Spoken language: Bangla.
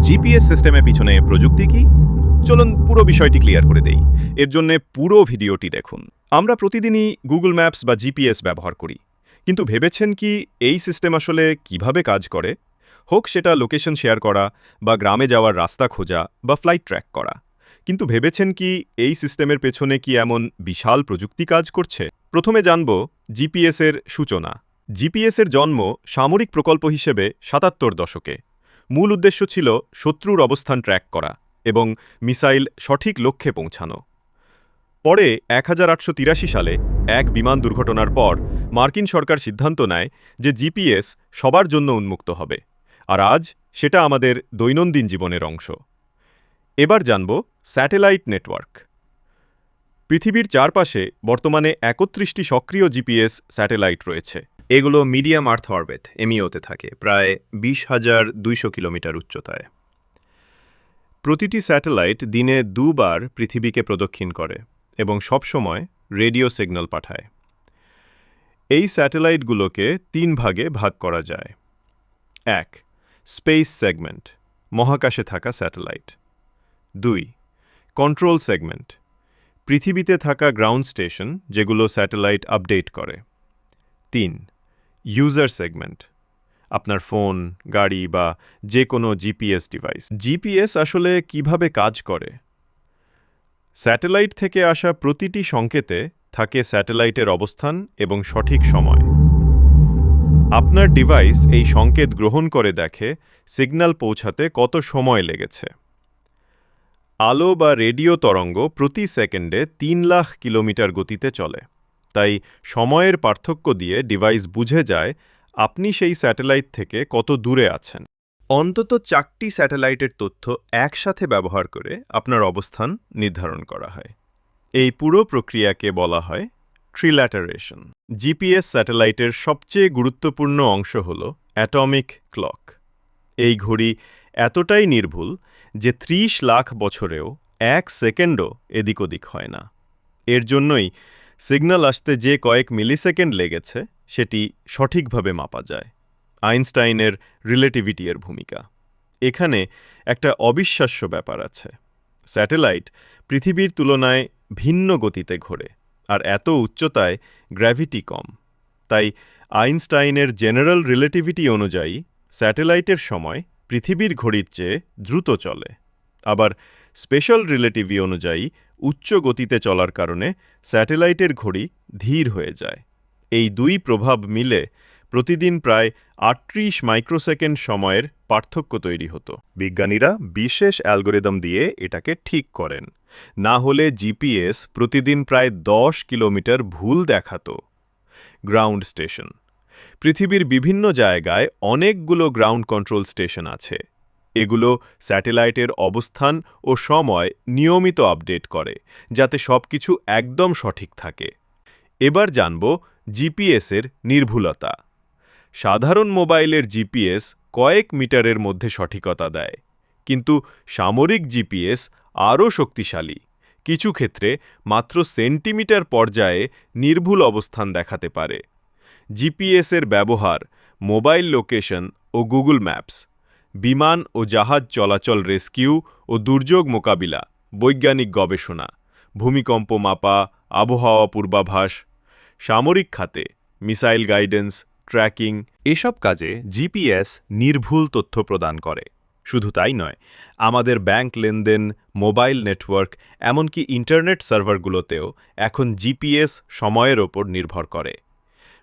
জিপিএস সিস্টেমের পিছনে প্রযুক্তি কি? চলুন পুরো বিষয়টি ক্লিয়ার করে দেই। এর জন্য পুরো ভিডিওটি দেখুন। আমরা প্রতিদিনই গুগল ম্যাপস বা জিপিএস ব্যবহার করি, কিন্তু ভেবেছেন কি এই সিস্টেম আসলে কিভাবে কাজ করে? হোক সেটা লোকেশন শেয়ার করা, বা গ্রামে যাওয়ার রাস্তা খোঁজা, বা ফ্লাইট ট্র্যাক করা। কিন্তু ভেবেছেন কি এই সিস্টেমের পেছনে কি এমন বিশাল প্রযুক্তি কাজ করছে? প্রথমে জানব জিপিএস-এর সূচনা। জিপিএস-এর জন্ম সামরিক প্রকল্প হিসেবে ৭৭ দশকে। মূল উদ্দেশ্য ছিল শত্রুর অবস্থান ট্র্যাক করা এবং মিসাইল সঠিক লক্ষ্যে পৌঁছানো। পরে ১৮৮৩ সালে এক বিমান দুর্ঘটনার পর মার্কিন সরকার সিদ্ধান্ত নেয় যে জিপিএস সবার জন্য উন্মুক্ত হবে, আর আজ সেটা আমাদের দৈনন্দিন জীবনের অংশ। এবার জানব স্যাটেলাইট নেটওয়ার্ক। পৃথিবীর চারপাশে বর্তমানে ৩১টি সক্রিয় জিপিএস স্যাটেলাইট রয়েছে। এগুলো মিডিয়াম আর্থ অরবিট এমইওতে থাকে, প্রায় ২০,২০০ কিলোমিটার উচ্চতায়। প্রতিটি স্যাটেলাইট দিনে দুবার পৃথিবীকে প্রদক্ষিণ করে এবং সবসময় রেডিও সিগন্যাল পাঠায়। এই স্যাটেলাইটগুলোকে ৩ ভাগে ভাগ করা যায়। ১. স্পেস সেগমেন্ট, মহাকাশে থাকা স্যাটেলাইট। ২. কন্ট্রোল সেগমেন্ট, পৃথিবীতে থাকা গ্রাউন্ড স্টেশন যেগুলো স্যাটেলাইট আপডেট করে। ৩. ইউজার সেগমেন্ট, আপনার ফোন, গাড়ি বা যে কোনো জিপিএস ডিভাইস। জিপিএস আসলে কিভাবে কাজ করে? স্যাটেলাইট থেকে আসা প্রতিটি সংকেতে থাকে স্যাটেলাইটের অবস্থান এবং সঠিক সময়। আপনার ডিভাইস এই সংকেত গ্রহণ করে দেখে সিগন্যাল পৌঁছাতে কত সময় লেগেছে। আলো বা রেডিও তরঙ্গ প্রতি সেকেন্ডে ৩ লাখ কিলোমিটার গতিতে চলে, তাই সময়ের পার্থক্য দিয়ে ডিভাইস বুঝে যায় আপনি সেই স্যাটেলাইট থেকে কত দূরে আছেন। অন্তত ৪টি স্যাটেলাইটের তথ্য একসাথে ব্যবহার করে আপনার অবস্থান নির্ধারণ করা হয়। এই পুরো প্রক্রিয়াকে বলা হয় ট্রিল্যাটারেশন। জিপিএস স্যাটেলাইটের সবচেয়ে গুরুত্বপূর্ণ অংশ হল অ্যাটমিক ক্লক। এই ঘড়ি এতটাই নির্ভুল যে ৩০ লাখ বছরেও ১ সেকেন্ডও এদিক ওদিক হয় না। এর জন্যই সিগন্যাল আসতে যে কয়েক মিলিসেকেন্ড লেগেছে সেটি সঠিকভাবে মাপা যায়। আইনস্টাইনের রিলেটিভিটি-এর ভূমিকা। এখানে একটা অবিশ্বাস্য ব্যাপার আছে। স্যাটেলাইট পৃথিবীর তুলনায় ভিন্ন গতিতে ঘোরে, আর এত উচ্চতায় গ্র্যাভিটি কম। তাই আইনস্টাইনের জেনারেল রিলেটিভিটি অনুযায়ী স্যাটেলাইটের সময় পৃথিবীর ঘড়ির চেয়ে দ্রুত চলে। আবার স্পেশাল রিলেটিভি অনুযায়ী উচ্চ গতিতে চলার কারণে স্যাটেলাইটের ঘড়ি ধীর হয়ে যায়। এই দুই প্রভাব মিলে প্রতিদিন প্রায় ৩৮ মাইক্রোসেকেন্ড সময়ের পার্থক্য তৈরি হতো। বিজ্ঞানীরা বিশেষ অ্যালগোরিদম দিয়ে এটাকে ঠিক করেন, না হলে জিপিএস প্রতিদিন প্রায় ১০ কিলোমিটার ভুল দেখাতো। Ground station. পৃথিবীর বিভিন্ন জায়গায় অনেকগুলো গ্রাউন্ড কন্ট্রোল স্টেশন আছে। এগুলো স্যাটেলাইটের অবস্থান ও সময় নিয়মিত আপডেট করে, যাতে সবকিছু একদম সঠিক থাকে। এবার জানব জিপিএস-এর নির্ভুলতা। সাধারণ মোবাইলের জিপিএস কয়েক মিটারের মধ্যে সঠিকতা দেয়, কিন্তু সামরিক জিপিএস আরও শক্তিশালী। কিছু ক্ষেত্রে মাত্র সেন্টিমিটার পর্যায়ে নির্ভুল অবস্থান দেখাতে পারে। জিপিএস-এর ব্যবহার মোবাইল লোকেশন ও গুগল ম্যাপস, বিমান ও জাহাজ চলাচল রেস্কিউ ও দুর্যোগ মোকাবিলা, বৈজ্ঞানিক গবেষণা, ভূমিকম্প মাপা, আবহাওয়া পূর্বাভাস, সামরিক খাতে মিসাইল গাইডেন্স, ট্র্যাকিং, এসব কাজে জিপিএস নির্ভুল তথ্য প্রদান করে। শুধু তাই নয়, আমাদের ব্যাংক লেনদেন, মোবাইল নেটওয়ার্ক, এমনকি ইন্টারনেট সার্ভারগুলোতেও এখন জিপিএস সময়ের ওপর নির্ভর করে।